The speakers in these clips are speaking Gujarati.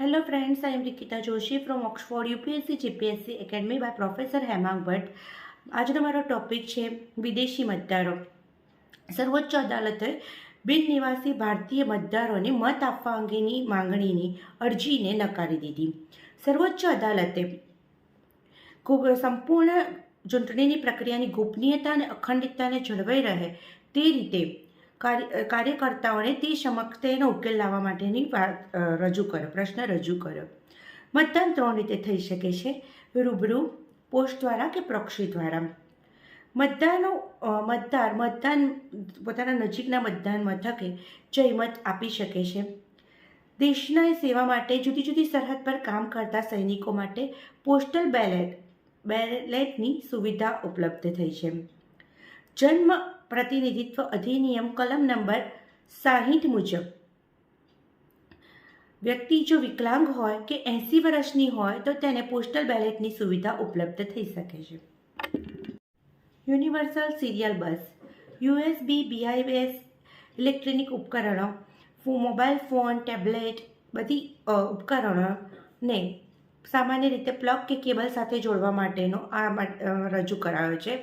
Hello friends, I am Rikita Joshi from Oxford UPSC GPSC Academy by Professor Hemang Bhatt. આજનો મારો ટોપિક છે વિદેશી મતદારો. સર્વોચ્ચ અદાલતે બિન નિવાસી ભારતીય મતદારોને મત આપવા અંગેની માંગણીની અરજીને નકારી દીધી. સર્વોચ્ચ અદાલતે સંપૂર્ણ ચૂંટણીની પ્રક્રિયાની ગોપનીયતા અને અખંડિતતાને જળવાઈ રહે તે રીતે કાર્યકર્તાઓને તે સમક્ષ તેનો ઉકેલ લાવવા માટેની પ્રશ્ન રજૂ કર્યો. મતદાન 3 રીતે થઈ શકે છે: રૂબરૂ, પોસ્ટ દ્વારા કે પ્રોક્સી દ્વારા. મતદાન પોતાના નજીકના મતદાન મથકે જઈ મત આપી શકે છે. દેશના સેવા માટે જુદી જુદી સરહદ પર કામ કરતા સૈનિકો માટે પોસ્ટલ બેલેટની સુવિધા ઉપલબ્ધ થઈ છે. જન્મ પ્રતિનિધિત્વ અધિનિયમ કલમ નંબર 60 મુજબ વ્યક્તિ જો વિકલાંગ હોય કે 80 વર્ષની હોય તો તેને પોસ્ટલ બેલેટની સુવિધા ઉપલબ્ધ થઈ શકે છે. યુનિવર્સલ સિરિયલ બસ, USB, BIS ઇલેક્ટ્રોનિક ઉપકરણો, મોબાઈલ ફોન, ટેબ્લેટ બધી ઉપકરણોને સામાન્ય રીતે પ્લગ કે કેબલ સાથે જોડવા માટેનો રજૂ કરાયો છે.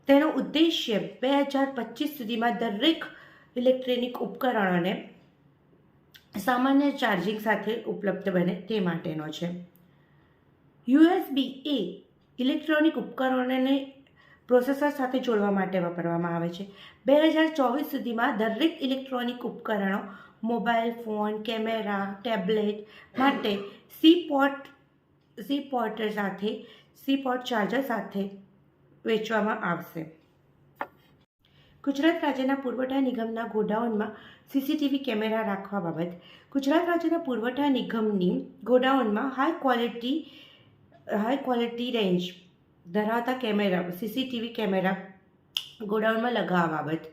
તેનો ઉદ્દેશ્ય 2025 સુધીમાં દરેક ઇલેક્ટ્રોનિક ઉપકરણોને સામાન્ય ચાર્જિંગ સાથે ઉપલબ્ધ બને તે માટેનો છે. USB એ ઇલેક્ટ્રોનિક ઉપકરણોને પ્રોસેસર સાથે જોડવા માટે વાપરવામાં આવે છે. 2024 સુધીમાં દરેક ઇલેક્ટ્રોનિક ઉપકરણો, મોબાઈલ ફોન, કેમેરા, ટેબ્લેટ માટે સી પોર્ટ ચાર્જર સાથે વેચવામાં આવશે. ગુજરાત રાજ્યના પુરવઠા નિગમના ગોડાઉનમાં CCTV કેમેરા રાખવા બાબત. ગુજરાત રાજ્યના પુરવઠા નિગમની ગોડાઉનમાં હાઈ ક્વોલિટી રેન્જ ધરાવતા કેમેરા CCTV કેમેરા ગોડાઉનમાં લગાવવા બાબત.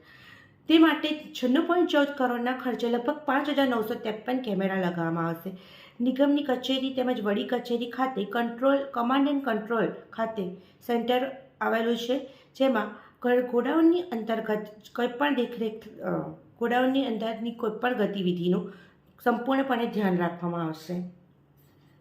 તે માટે 96.14 કરોડના ખર્ચે લગભગ 5,953 કેમેરા લગાવવામાં આવશે. નિગમની કચેરી તેમજ વડી કચેરી ખાતે કમાન્ડ એન્ડ કંટ્રોલ ખાતે સેન્ટર આવેલું છે, જેમાં ગોડાઉનની અંતર્ગત ગોડાઉનની અંદરની કોઈપણ ગતિવિધિનું સંપૂર્ણપણે ધ્યાન રાખવામાં આવશે.